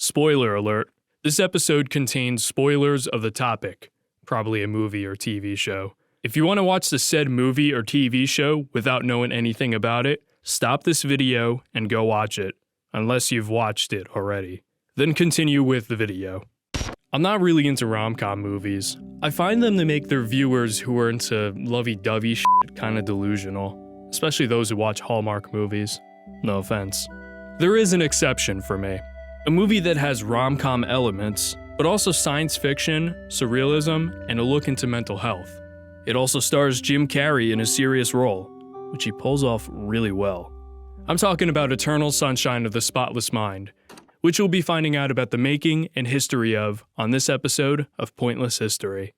Spoiler alert. This episode contains spoilers of the topic, probably a movie or TV show. If you want to watch the said movie or TV show without knowing anything about it, stop this video and go watch it, unless you've watched it already. Then continue with the video. I'm not really into rom-com movies. I find them to make their viewers who are into lovey-dovey shit kinda delusional, especially those who watch Hallmark movies. No offense. There is an exception for me. A movie that has rom-com elements, but also science fiction, surrealism, and a look into mental health. It also stars Jim Carrey in a serious role, which he pulls off really well. I'm talking about Eternal Sunshine of the Spotless Mind, which you'll be finding out about the making and history of on this episode of Pointless History.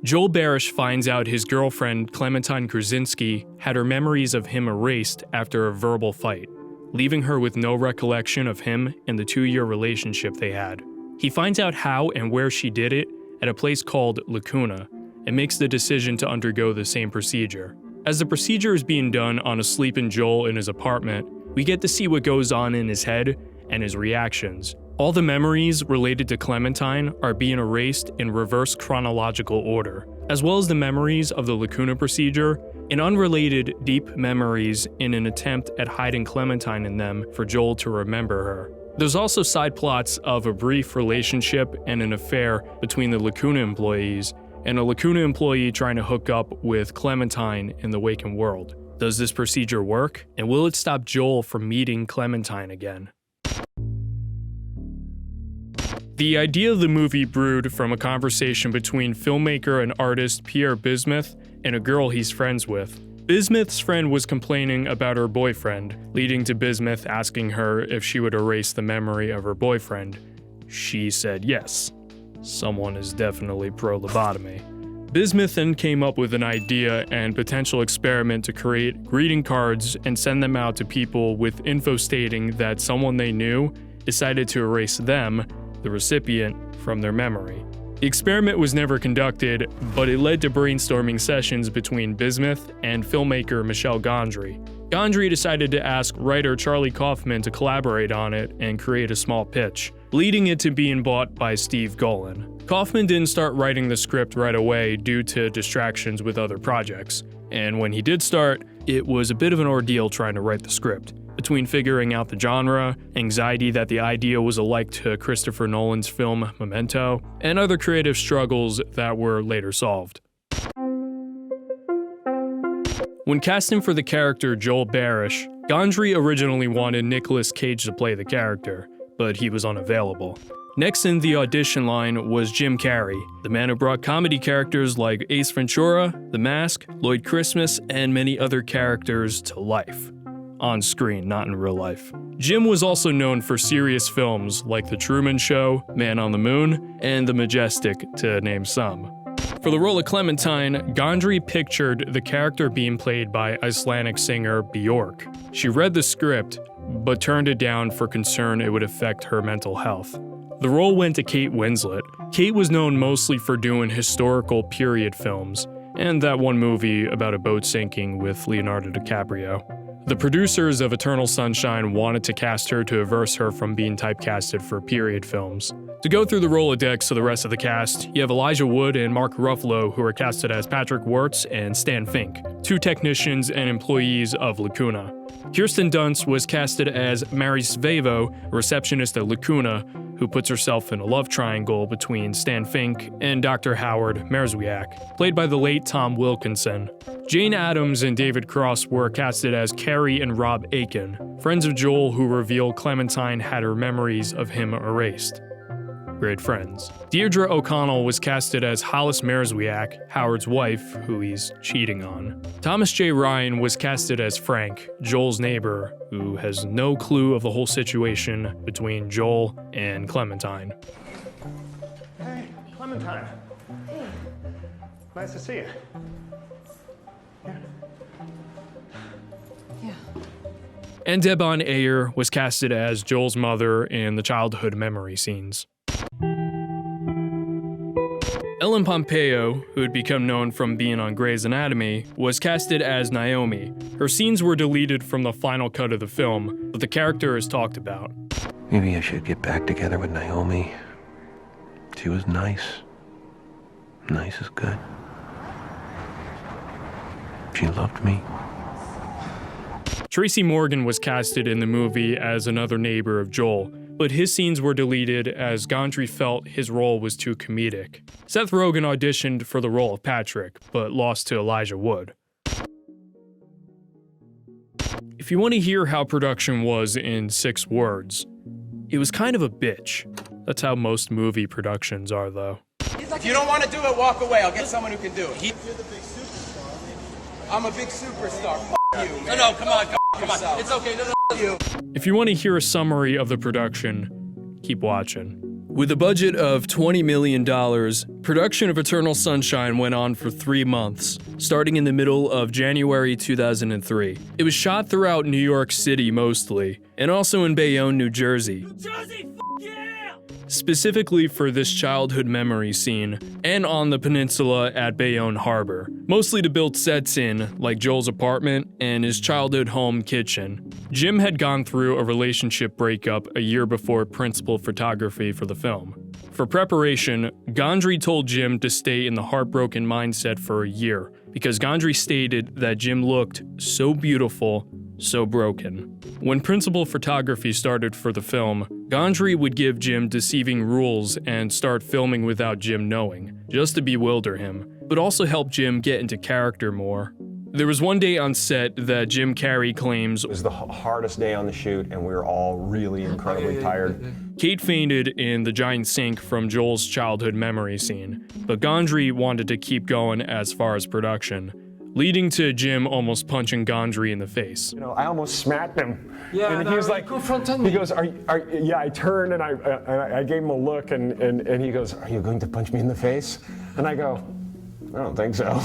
Joel Barish finds out his girlfriend, Clementine Krasinski, had her memories of him erased after a verbal fight, leaving her with no recollection of him and the 2-year relationship they had. He finds out how and where she did it at a place called Lacuna, and makes the decision to undergo the same procedure. As the procedure is being done on a sleeping Joel in his apartment, we get to see what goes on in his head and his reactions. All the memories related to Clementine are being erased in reverse chronological order, as well as the memories of the Lacuna procedure and unrelated deep memories in an attempt at hiding Clementine in them for Joel to remember her. There's also side plots of a brief relationship and an affair between the Lacuna employees and a Lacuna employee trying to hook up with Clementine in the waking world. Does this procedure work? And will it stop Joel from meeting Clementine again? The idea of the movie brewed from a conversation between filmmaker and artist Pierre Bismuth and a girl he's friends with. Bismuth's friend was complaining about her boyfriend, leading to Bismuth asking her if she would erase the memory of her boyfriend. She said yes. Someone is definitely pro-lobotomy. Bismuth then came up with an idea and potential experiment to create greeting cards and send them out to people with info stating that someone they knew decided to erase them, the recipient, from their memory. The experiment was never conducted, but it led to brainstorming sessions between Bismuth and filmmaker Michel Gondry. Gondry decided to ask writer Charlie Kaufman to collaborate on it and create a small pitch, leading it to being bought by Steve Golan. Kaufman didn't start writing the script right away due to distractions with other projects, and when he did start, it was a bit of an ordeal trying to write the script. Between figuring out the genre, anxiety that the idea was alike to Christopher Nolan's film Memento, and other creative struggles that were later solved. When casting for the character Joel Barish, Gondry originally wanted Nicolas Cage to play the character, but he was unavailable. Next in the audition line was Jim Carrey, the man who brought comedy characters like Ace Ventura, The Mask, Lloyd Christmas, and many other characters to life. On screen, not in real life. Jim was also known for serious films like The Truman Show, Man on the Moon, and The Majestic, to name some. For the role of Clementine, Gondry pictured the character being played by Icelandic singer Björk. She read the script, but turned it down for concern it would affect her mental health. The role went to Kate Winslet. Kate was known mostly for doing historical period films, and that one movie about a boat sinking with Leonardo DiCaprio. The producers of Eternal Sunshine wanted to cast her to averse her from being typecasted for period films. To go through the Rolodex of the rest of the cast, you have Elijah Wood and Mark Ruffalo, who are casted as Patrick Wirtz and Stan Fink, 2 technicians and employees of Lacuna. Kirsten Dunst was casted as Mary Svevo, a receptionist at Lacuna, who puts herself in a love triangle between Stan Fink and Dr. Howard Merzwiak, played by the late Tom Wilkinson. Jane Addams and David Cross were casted as Carrey and Rob Aiken, friends of Joel who reveal Clementine had her memories of him erased. great friends. Deirdre O'Connell was casted as Hollis Mareswiak, Howard's wife, who he's cheating on. Thomas J. Ryan was casted as Frank, Joel's neighbor, who has no clue of the whole situation between Joel and Clementine. Hey, Clementine. Hey. Nice to see you. Yeah. And Devon Ayer was casted as Joel's mother in the childhood memory scenes. Ellen Pompeo, who had become known from being on Grey's Anatomy, was casted as Naomi. Her scenes were deleted from the final cut of the film, but the character is talked about. Maybe I should get back together with Naomi. She was nice. Nice is good. She loved me. Tracy Morgan was casted in the movie as another neighbor of Joel, but his scenes were deleted as Gondry felt his role was too comedic. Seth Rogen auditioned for the role of Patrick, but lost to Elijah Wood. If you want to hear how production was in 6 words, it was kind of a bitch. That's how most movie productions are, though. If you don't want to do it, walk away. I'll get someone who can do it. You're the big superstar. I'm a big superstar. F you, man. No, come on. Come on. It's okay. No, you. If you want to hear a summary of the production, keep watching. With a budget of $20 million, production of Eternal Sunshine went on for 3 months, starting in the middle of January 2003. It was shot throughout New York City mostly, and also in Bayonne, New Jersey. Specifically for this childhood memory scene, and on the peninsula at Bayonne Harbor, mostly to build sets in, like Joel's apartment and his childhood home kitchen. Jim had gone through a relationship breakup a year before principal photography for the film. For preparation, Gondry told Jim to stay in the heartbroken mindset for a year, because Gondry stated that Jim looked so beautiful, so broken. When principal photography started for the film, Gondry would give Jim deceiving rules and start filming without Jim knowing, just to bewilder him, but also help Jim get into character more. There was one day on set that Jim Carrey claims it was the hardest day on the shoot, and we were all really incredibly tired. Kate fainted in the giant sink from Joel's childhood memory scene, but Gondry wanted to keep going as far as production, leading to Jim almost punching Gondry in the face. You know, I almost smacked him. Yeah, and he was like, he goes, yeah, I turned and I gave him a look and he goes, are you going to punch me in the face? And I go, I don't think so.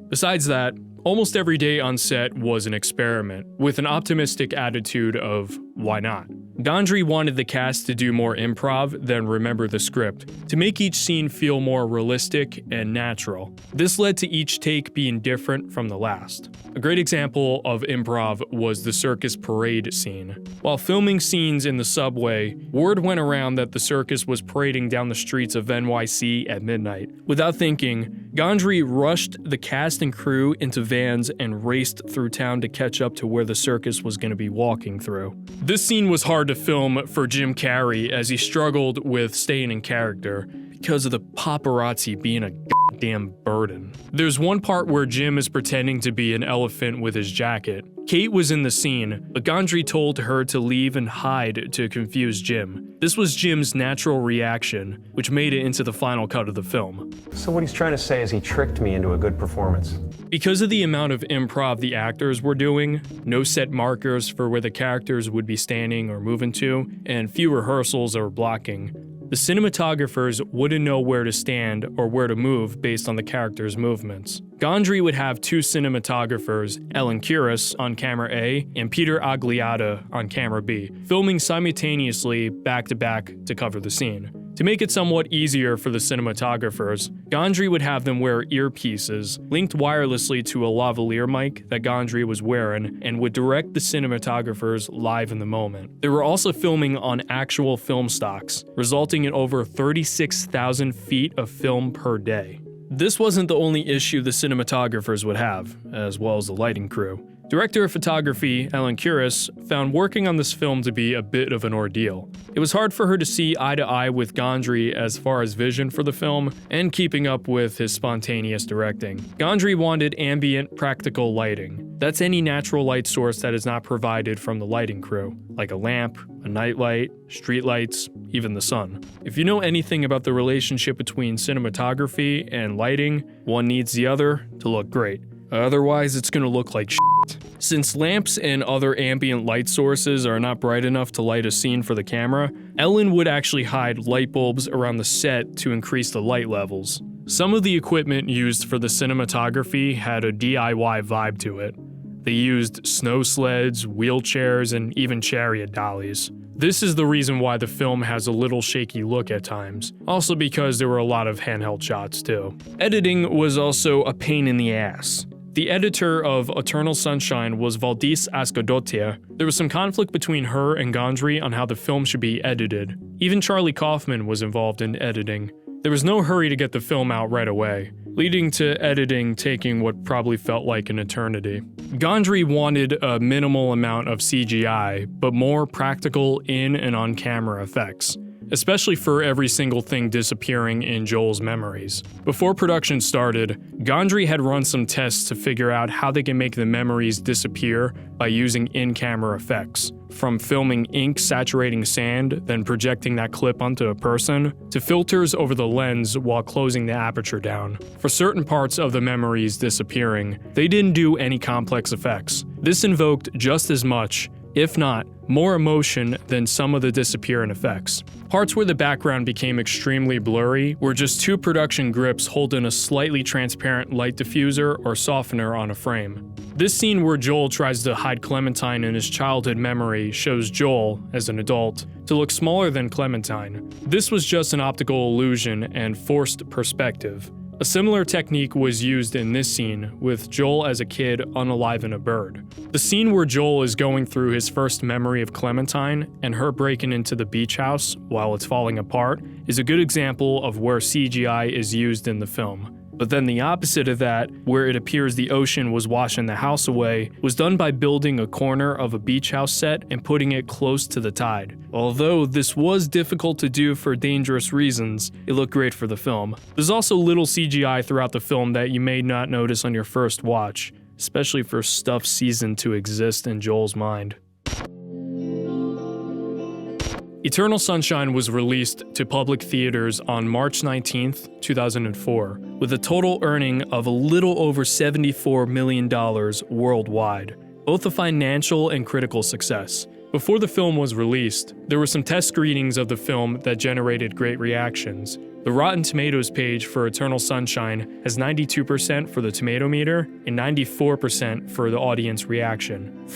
Besides that, almost every day on set was an experiment, with an optimistic attitude of, why not? Gondry wanted the cast to do more improv than remember the script, to make each scene feel more realistic and natural. This led to each take being different from the last. A great example of improv was the circus parade scene. While filming scenes in the subway, word went around that the circus was parading down the streets of NYC at midnight. Without thinking, Gondry rushed the cast and crew into vans and raced through town to catch up to where the circus was going to be walking through. This scene was hard to film for Jim Carrey as he struggled with staying in character because of the paparazzi being a goddamn burden. There's one part where Jim is pretending to be an elephant with his jacket. Kate was in the scene, but Gondry told her to leave and hide to confuse Jim. This was Jim's natural reaction, which made it into the final cut of the film. So what he's trying to say is he tricked me into a good performance. Because of the amount of improv the actors were doing, no set markers for where the characters would be standing or moving to, and few rehearsals or blocking, the cinematographers wouldn't know where to stand or where to move based on the characters' movements. Gondry would have 2 cinematographers, Ellen Kuras on camera A and Peter Agliata on camera B, filming simultaneously back-to-back to cover the scene. To make it somewhat easier for the cinematographers, Gondry would have them wear earpieces linked wirelessly to a lavalier mic that Gondry was wearing and would direct the cinematographers live in the moment. They were also filming on actual film stocks, resulting in over 36,000 feet of film per day. This wasn't the only issue the cinematographers would have, as well as the lighting crew. Director of photography, Ellen Kuras, found working on this film to be a bit of an ordeal. It was hard for her to see eye to eye with Gondry as far as vision for the film and keeping up with his spontaneous directing. Gondry wanted ambient, practical lighting. That's any natural light source that is not provided from the lighting crew, like a lamp, a nightlight, streetlights, even the sun. If you know anything about the relationship between cinematography and lighting, one needs the other to look great. Otherwise, it's gonna look like shit. Since lamps and other ambient light sources are not bright enough to light a scene for the camera, Ellen would actually hide light bulbs around the set to increase the light levels. Some of the equipment used for the cinematography had a DIY vibe to it. They used snow sleds, wheelchairs, and even chariot dollies. This is the reason why the film has a little shaky look at times, also because there were a lot of handheld shots too. Editing was also a pain in the ass. The editor of Eternal Sunshine was Valdis Askodottir. There was some conflict between her and Gondry on how the film should be edited. Even Charlie Kaufman was involved in editing. There was no hurry to get the film out right away, leading to editing taking what probably felt like an eternity. Gondry wanted a minimal amount of CGI, but more practical in and on-camera effects, especially for every single thing disappearing in Joel's memories. Before production started, Gondry had run some tests to figure out how they can make the memories disappear by using in-camera effects. From filming ink saturating sand, then projecting that clip onto a person, to filters over the lens while closing the aperture down. For certain parts of the memories disappearing, they didn't do any complex effects. This invoked just as much, if not more emotion than some of the disappearing effects. Parts where the background became extremely blurry were just two production grips holding a slightly transparent light diffuser or softener on a frame. This scene where Joel tries to hide Clementine in his childhood memory shows Joel, as an adult, to look smaller than Clementine. This was just an optical illusion and forced perspective. A similar technique was used in this scene, with Joel as a kid unaliving a bird. The scene where Joel is going through his first memory of Clementine and her breaking into the beach house while it's falling apart is a good example of where CGI is used in the film. But then the opposite of that, where it appears the ocean was washing the house away, was done by building a corner of a beach house set and putting it close to the tide. Although this was difficult to do for dangerous reasons, it looked great for the film. There's also little CGI throughout the film that you may not notice on your first watch, especially for stuff seasoned to exist in Joel's mind. Eternal Sunshine was released to public theaters on March 19, 2004, with a total earning of a little over $74 million worldwide, both a financial and critical success. Before the film was released, there were some test screenings of the film that generated great reactions. The Rotten Tomatoes page for Eternal Sunshine has 92% for the tomato meter and 94% for the audience reaction.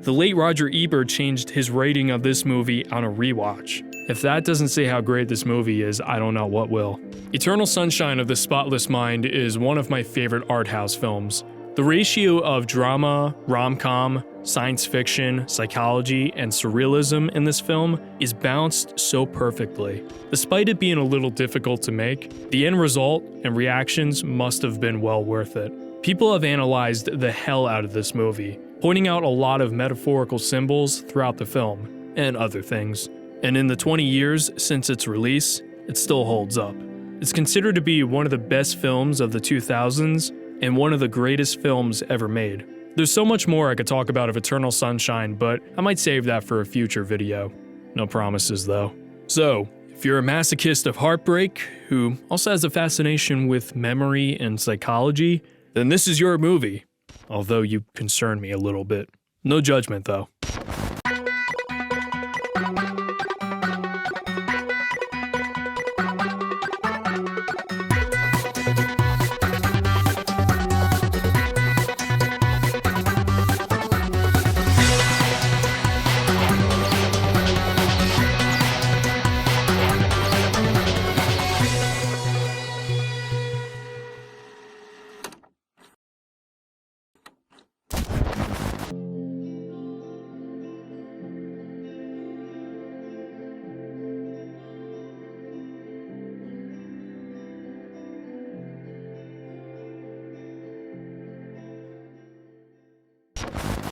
The late Roger Ebert changed his rating of this movie on a rewatch. If that doesn't say how great this movie is, I don't know what will. Eternal Sunshine of the Spotless Mind is one of my favorite Arthouse films. The ratio of drama, rom-com, science fiction, psychology, and surrealism in this film is balanced so perfectly. Despite it being a little difficult to make, the end result and reactions must have been well worth it. People have analyzed the hell out of this movie, pointing out a lot of metaphorical symbols throughout the film, and other things. And in the 20 years since its release, it still holds up. It's considered to be one of the best films of the 2000s, and one of the greatest films ever made. There's so much more I could talk about of Eternal Sunshine, but I might save that for a future video. No promises though. So, if you're a masochist of Heartbreak, who also has a fascination with memory and psychology, then this is your movie. Although you concern me a little bit. No judgment though.